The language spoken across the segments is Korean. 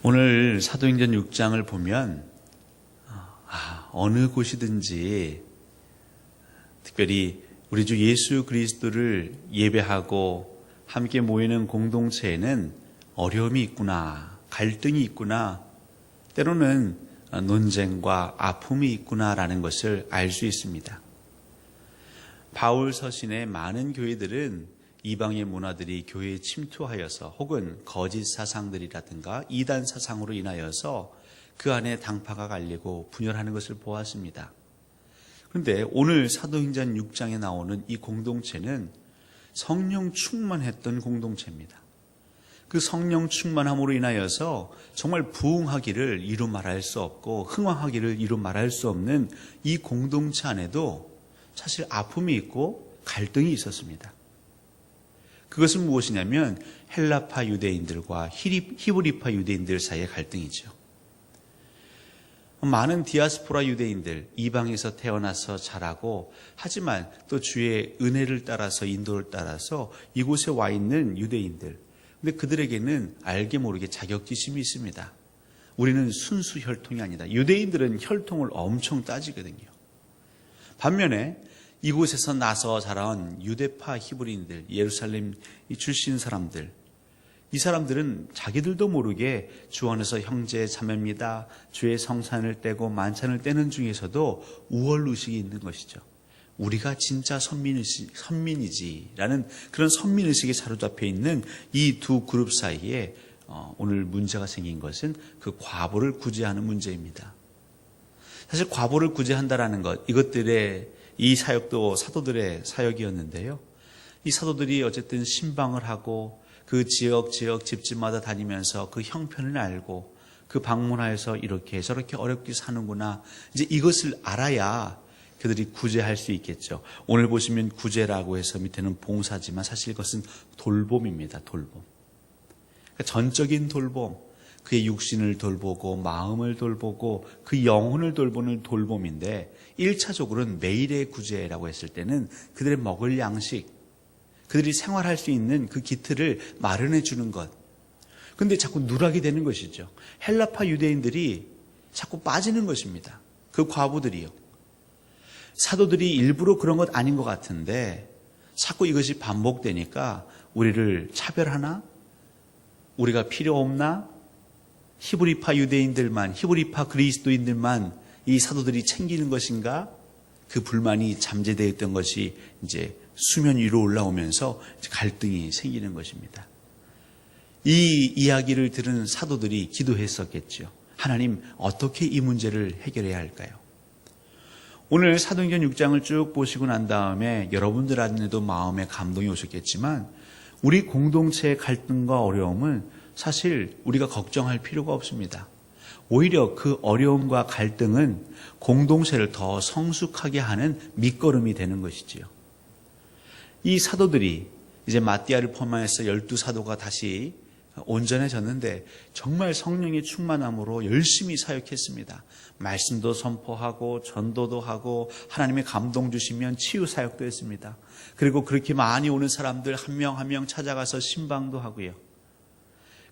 오늘 사도행전 6장을 보면 어느 곳이든지 특별히 우리 주 예수 그리스도를 예배하고 함께 모이는 공동체에는 어려움이 있구나, 갈등이 있구나, 때로는 논쟁과 아픔이 있구나라는 것을 알 수 있습니다. 바울 서신의 많은 교회들은 이방의 문화들이 교회에 침투하여서 혹은 거짓 사상들이라든가 이단 사상으로 인하여서 그 안에 당파가 갈리고 분열하는 것을 보았습니다. 그런데 오늘 사도행전 6장에 나오는 이 공동체는 성령 충만했던 공동체입니다. 그 성령 충만함으로 인하여서 정말 부흥하기를 이루 말할 수 없고 흥왕하기를 이루 말할 수 없는 이 공동체 안에도 사실 아픔이 있고 갈등이 있었습니다. 그것은 무엇이냐면 헬라파 유대인들과 히브리파 유대인들 사이의 갈등이죠. 많은 디아스포라 유대인들, 이방에서 태어나서 자라고 하지만 또 주의 은혜를 따라서 인도를 따라서 이곳에 와 있는 유대인들, 근데 그들에게는 알게 모르게 자격지심이 있습니다. 우리는 순수 혈통이 아니다. 유대인들은 혈통을 엄청 따지거든요. 반면에 이곳에서 나서 자란 유대파 히브리인들, 예루살렘 출신 사람들, 이 사람들은 자기들도 모르게 주 안에서 형제 자매입니다. 주의 성산을 떼고 만찬을 떼는 중에서도 우월의식이 있는 것이죠. 우리가 진짜 선민이지라는 그런 선민의식에 사로잡혀 있는 이 두 그룹 사이에 오늘 문제가 생긴 것은 그 과부를 구제하는 문제입니다. 사실 과부를 구제한다라는 것, 이 사역도 사도들의 사역이었는데요. 이 사도들이 어쨌든 신방을 하고 그 지역 집집마다 다니면서 그 형편을 알고 그 방문하여서 이렇게 저렇게 어렵게 사는구나. 이제 이것을 알아야 그들이 구제할 수 있겠죠. 오늘 보시면 구제라고 해서 밑에는 봉사지만 사실 이것은 돌봄입니다. 돌봄. 그러니까 전적인 돌봄. 그의 육신을 돌보고 마음을 돌보고 그 영혼을 돌보는 돌봄인데 1차적으로는 매일의 구제라고 했을 때는 그들의 먹을 양식, 그들이 생활할 수 있는 그 기틀을 마련해 주는 것. 그런데 자꾸 누락이 되는 것이죠. 헬라파 유대인들이 자꾸 빠지는 것입니다. 그 과부들이요. 사도들이 일부러 그런 것 아닌 것 같은데 자꾸 이것이 반복되니까 우리를 차별하나? 우리가 필요 없나? 히브리파 유대인들만, 히브리파 그리스도인들만 이 사도들이 챙기는 것인가? 그 불만이 잠재되어 있던 것이 이제 수면 위로 올라오면서 갈등이 생기는 것입니다. 이 이야기를 들은 사도들이 기도했었겠죠. 하나님, 어떻게 이 문제를 해결해야 할까요? 오늘 사도행전 6장을 쭉 보시고 난 다음에 여러분들 안에도 마음에 감동이 오셨겠지만 우리 공동체의 갈등과 어려움은 사실 우리가 걱정할 필요가 없습니다. 오히려 그 어려움과 갈등은 공동체를 더 성숙하게 하는 밑거름이 되는 것이지요. 이 사도들이 이제 마띠아를 포함해서 12사도가 다시 온전해졌는데 정말 성령의 충만함으로 열심히 사역했습니다. 말씀도 선포하고 전도도 하고 하나님의 감동 주시면 치유 사역도 했습니다. 그리고 그렇게 많이 오는 사람들 한 명 한 명 찾아가서 신방도 하고요.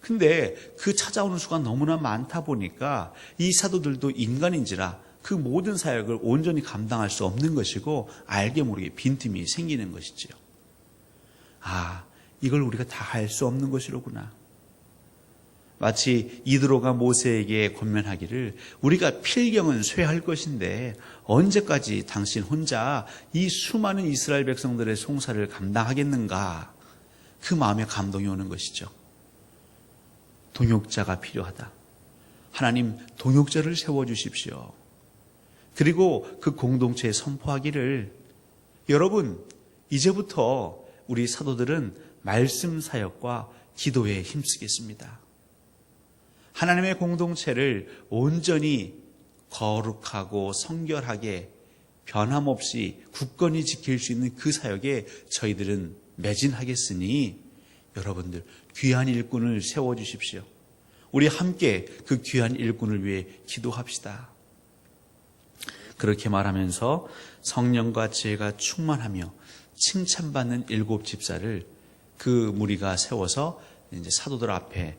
근데 그 찾아오는 수가 너무나 많다 보니까 이 사도들도 인간인지라 그 모든 사역을 온전히 감당할 수 없는 것이고 알게 모르게 빈틈이 생기는 것이지요. 이걸 우리가 다 할 수 없는 것이로구나. 마치 이드로가 모세에게 권면하기를 우리가 필경은 쇠할 것인데 언제까지 당신 혼자 이 수많은 이스라엘 백성들의 송사를 감당하겠는가. 그 마음에 감동이 오는 것이죠. 동역자가 필요하다. 하나님, 동역자를 세워주십시오. 그리고 그 공동체에 선포하기를 여러분, 이제부터 우리 사도들은 말씀 사역과 기도에 힘쓰겠습니다. 하나님의 공동체를 온전히 거룩하고 성결하게 변함없이 굳건히 지킬 수 있는 그 사역에 저희들은 매진하겠으니 여러분들 귀한 일꾼을 세워주십시오. 우리 함께 그 귀한 일꾼을 위해 기도합시다. 그렇게 말하면서 성령과 지혜가 충만하며 칭찬받는 7 집사를 그 무리가 세워서 이제 사도들 앞에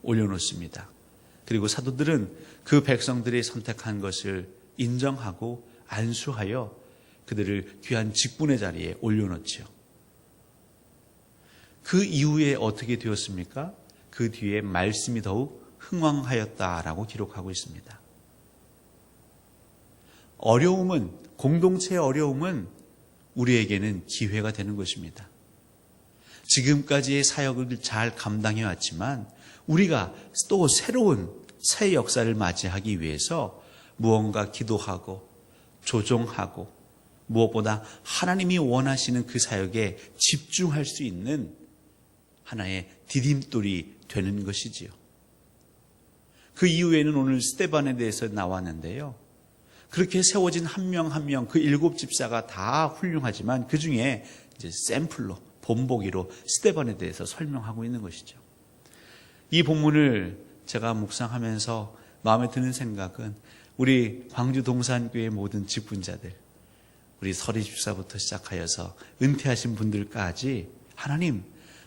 올려놓습니다. 그리고 사도들은 그 백성들이 선택한 것을 인정하고 안수하여 그들을 귀한 직분의 자리에 올려놓지요. 그 이후에 어떻게 되었습니까? 그 뒤에 말씀이 더욱 흥왕하였다라고 기록하고 있습니다. 어려움은, 공동체의 어려움은 우리에게는 기회가 되는 것입니다. 지금까지의 사역을 잘 감당해 왔지만 우리가 또 새로운 새 역사를 맞이하기 위해서 무언가 기도하고 조정하고 무엇보다 하나님이 원하시는 그 사역에 집중할 수 있는 하나의 디딤돌이 되는 것이지요. 그 이후에는 오늘 스데반에 대해서 나왔는데요. 그렇게 세워진 한 명 한 명 그 7 집사가 다 훌륭하지만 그 중에 이제 샘플로 본보기로 스데반에 대해서 설명하고 있는 것이죠. 이 본문을 제가 묵상하면서 마음에 드는 생각은 우리 광주 동산교회 모든 직분자들, 우리 서리 집사부터 시작하여서 은퇴하신 분들까지 하나님,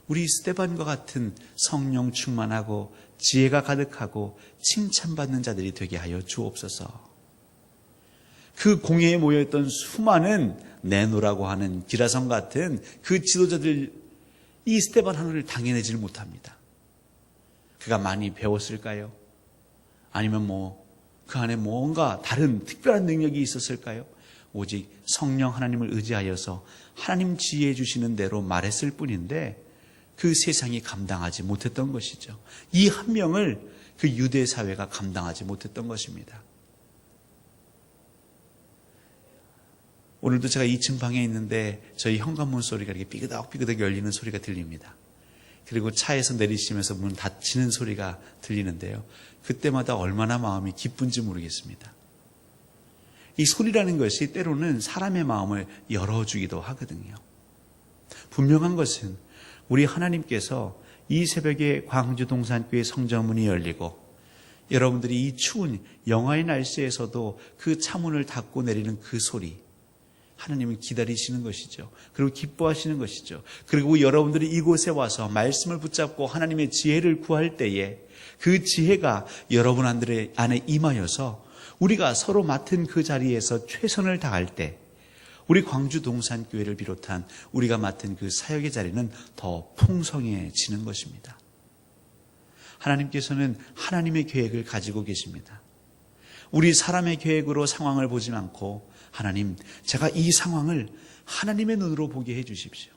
우리 스데반과 같은 성령 충만하고 지혜가 가득하고 칭찬받는 자들이 되게 하여 주옵소서. 그 공회에 모여있던 수많은 네노라고 하는 기라성 같은 그 지도자들, 이 스데반 하나를 당해내질 못합니다. 그가 많이 배웠을까요? 아니면 그 안에 뭔가 다른 특별한 능력이 있었을까요? 오직 성령 하나님을 의지하여서 하나님 지혜해 주시는 대로 말했을 뿐인데 그 세상이 감당하지 못했던 것이죠. 이 한 명을 그 유대 사회가 감당하지 못했던 것입니다. 오늘도 제가 2층 방에 있는데 저희 현관문 소리가 이렇게 삐그덕삐그덕 열리는 소리가 들립니다. 그리고 차에서 내리시면서 문 닫히는 소리가 들리는데요. 그때마다 얼마나 마음이 기쁜지 모르겠습니다. 이 소리라는 것이 때로는 사람의 마음을 열어주기도 하거든요. 분명한 것은 우리 하나님께서 이 새벽에 광주 동산교회 성전문이 열리고 여러분들이 이 추운 영하의 날씨에서도 그 차문을 닫고 내리는 그 소리, 하나님은 기다리시는 것이죠. 그리고 기뻐하시는 것이죠. 그리고 여러분들이 이곳에 와서 말씀을 붙잡고 하나님의 지혜를 구할 때에 그 지혜가 여러분 안에 임하여서 우리가 서로 맡은 그 자리에서 최선을 다할 때 우리 광주 동산교회를 비롯한 우리가 맡은 그 사역의 자리는 더 풍성해지는 것입니다. 하나님께서는 하나님의 계획을 가지고 계십니다. 우리 사람의 계획으로 상황을 보지 않고 하나님, 제가 이 상황을 하나님의 눈으로 보게 해 주십시오.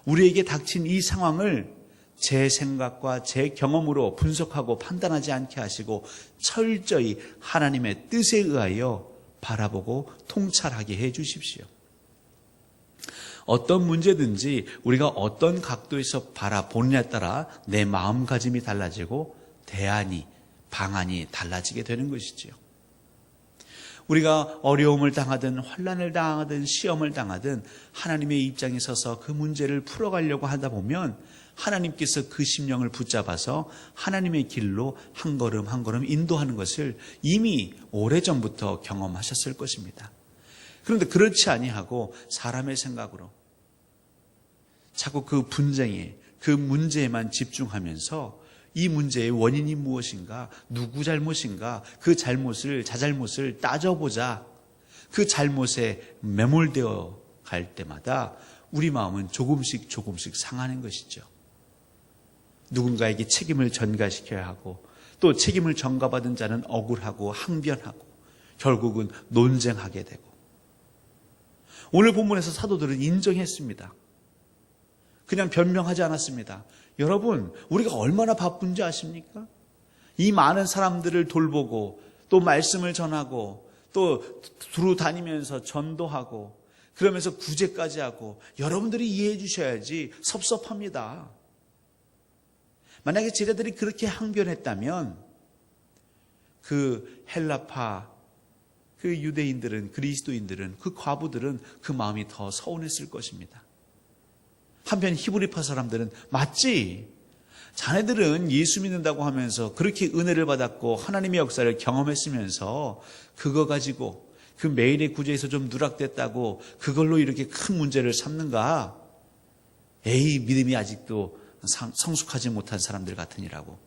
우리에게 닥친 이 상황을 제 생각과 제 경험으로 분석하고 판단하지 않게 하시고 철저히 하나님의 뜻에 의하여 바라보고 통찰하게 해 주십시오. 어떤 문제든지 우리가 어떤 각도에서 바라보느냐에 따라 내 마음가짐이 달라지고 대안이, 방안이 달라지게 되는 것이지요. 우리가 어려움을 당하든 환난을 당하든 시험을 당하든 하나님의 입장에 서서 그 문제를 풀어가려고 하다 보면 하나님께서 그 심령을 붙잡아서 하나님의 길로 한 걸음 한 걸음 인도하는 것을 이미 오래전부터 경험하셨을 것입니다. 그런데 그렇지 아니하고 사람의 생각으로 자꾸 그 분쟁에, 그 문제에만 집중하면서 이 문제의 원인이 무엇인가, 누구 잘못인가, 그 자잘못을 따져보자. 그 잘못에 매몰되어 갈 때마다 우리 마음은 조금씩 상하는 것이죠. 누군가에게 책임을 전가시켜야 하고 또 책임을 전가받은 자는 억울하고 항변하고 결국은 논쟁하게 되고, 오늘 본문에서 사도들은 인정했습니다. 그냥 변명하지 않았습니다. 여러분, 우리가 얼마나 바쁜지 아십니까? 이 많은 사람들을 돌보고 또 말씀을 전하고 또 두루 다니면서 전도하고 그러면서 구제까지 하고 여러분들이 이해해 주셔야지 섭섭합니다. 만약에 제자들이 그렇게 항변했다면 그 헬라파, 그 유대인들은, 그리스도인들은, 그 과부들은 그 마음이 더 서운했을 것입니다. 한편 히브리파 사람들은 맞지, 자네들은 예수 믿는다고 하면서 그렇게 은혜를 받았고 하나님의 역사를 경험했으면서 그거 가지고 그 매일의 구제에서 좀 누락됐다고 그걸로 이렇게 큰 문제를 삼는가? 에이, 믿음이 아직도 성숙하지 못한 사람들 같으니라고.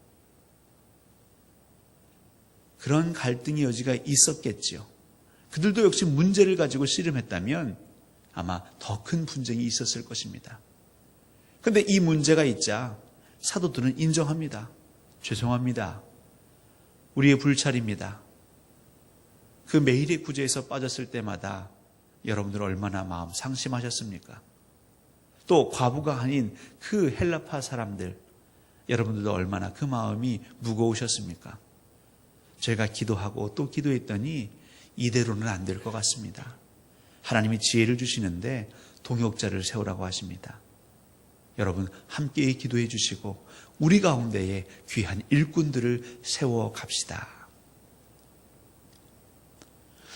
그런 갈등의 여지가 있었겠지요. 그들도 역시 문제를 가지고 씨름했다면 아마 더 큰 분쟁이 있었을 것입니다. 그런데 이 문제가 있자 사도들은 인정합니다. 죄송합니다. 우리의 불찰입니다. 그 매일의 구제에서 빠졌을 때마다 여러분들 얼마나 마음 상심하셨습니까? 또 과부가 아닌 그 헬라파 사람들, 여러분들도 얼마나 그 마음이 무거우셨습니까? 제가 기도하고 또 기도했더니 이대로는 안 될 것 같습니다. 하나님이 지혜를 주시는데 동역자를 세우라고 하십니다. 여러분 함께 기도해 주시고 우리 가운데에 귀한 일꾼들을 세워 갑시다.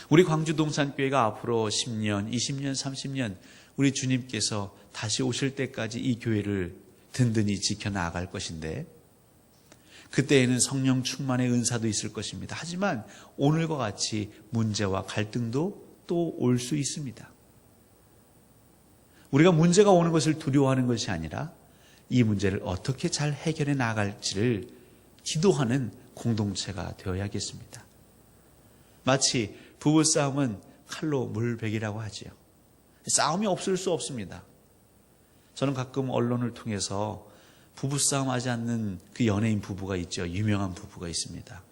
우리 광주동산교회가 앞으로 10년, 20년, 30년 우리 주님께서 다시 오실 때까지 이 교회를 든든히 지켜나갈 것인데 그때에는 성령 충만의 은사도 있을 것입니다. 하지만 오늘과 같이 문제와 갈등도 또 올 수 있습니다. 우리가 문제가 오는 것을 두려워하는 것이 아니라 이 문제를 어떻게 잘 해결해 나갈지를 기도하는 공동체가 되어야겠습니다. 마치 부부싸움은 칼로 물베기라고 하지요. 싸움이 없을 수 없습니다. 저는 가끔 언론을 통해서 부부싸움 하지 않는 그 연예인 부부가 있죠. 유명한 부부가 있습니다.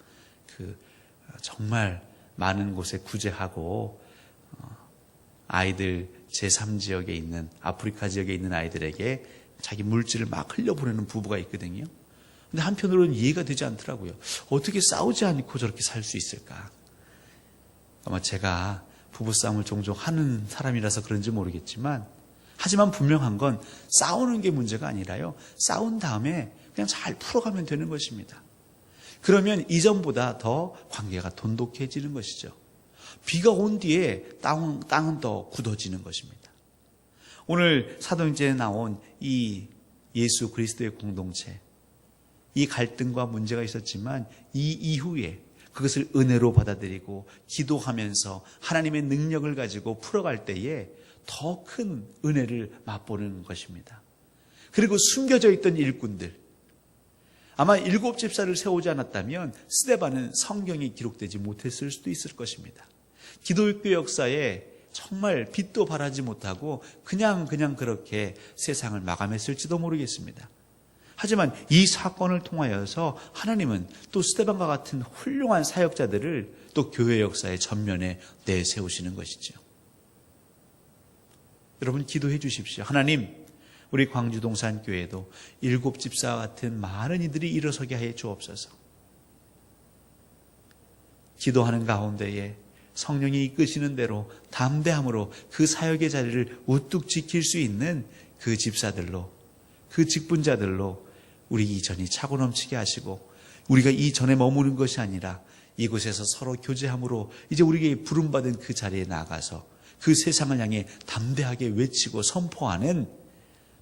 정말 많은 곳에 구제하고 아이들 제3지역에 있는 아프리카 지역에 있는 아이들에게 자기 물질을 막 흘려보내는 부부가 있거든요. 근데 한편으로는 이해가 되지 않더라고요. 어떻게 싸우지 않고 저렇게 살 수 있을까? 아마 제가 부부싸움을 종종 하는 사람이라서 그런지 모르겠지만 하지만 분명한 건 싸우는 게 문제가 아니라요. 싸운 다음에 그냥 잘 풀어가면 되는 것입니다. 그러면 이전보다 더 관계가 돈독해지는 것이죠. 비가 온 뒤에 땅은 더 굳어지는 것입니다. 오늘 사도행전에 나온 이 예수 그리스도의 공동체, 이 갈등과 문제가 있었지만 이 이후에 그것을 은혜로 받아들이고 기도하면서 하나님의 능력을 가지고 풀어갈 때에 더 큰 은혜를 맛보는 것입니다. 그리고 숨겨져 있던 일꾼들, 아마 7 집사를 세우지 않았다면 스데반은 성경이 기록되지 못했을 수도 있을 것입니다. 기독교 역사에 정말 빛도 발하지 못하고 그냥 그렇게 세상을 마감했을지도 모르겠습니다. 하지만 이 사건을 통하여서 하나님은 또 스데반과 같은 훌륭한 사역자들을 또 교회 역사의 전면에 내세우시는 것이죠. 여러분 기도해 주십시오. 하나님, 우리 광주동산교회도 7 집사와 같은 많은 이들이 일어서게 해 주옵소서. 기도하는 가운데에 성령이 이끄시는 대로 담대함으로 그 사역의 자리를 우뚝 지킬 수 있는 그 집사들로, 그 직분자들로 우리 이전이 차고 넘치게 하시고 우리가 이전에 머무는 것이 아니라 이곳에서 서로 교제함으로 이제 우리에게 부름받은 그 자리에 나가서 그 세상을 향해 담대하게 외치고 선포하는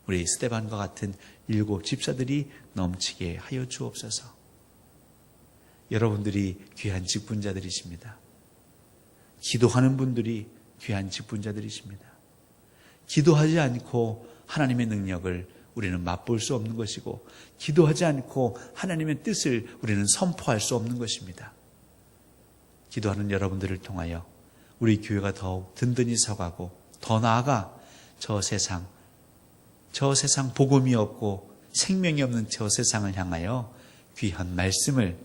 우리 스데반과 같은 7 집사들이 넘치게 하여 주옵소서. 여러분들이 귀한 직분자들이십니다. 기도하는 분들이 귀한 직분자들이십니다. 기도하지 않고 하나님의 능력을 우리는 맛볼 수 없는 것이고 기도하지 않고 하나님의 뜻을 우리는 선포할 수 없는 것입니다. 기도하는 여러분들을 통하여 우리 교회가 더욱 든든히 서가고 더 나아가 저 세상 복음이 없고 생명이 없는 저 세상을 향하여 귀한 말씀을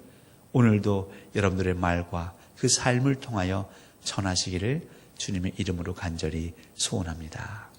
오늘도 여러분들의 말과 그 삶을 통하여 전하시기를 주님의 이름으로 간절히 소원합니다.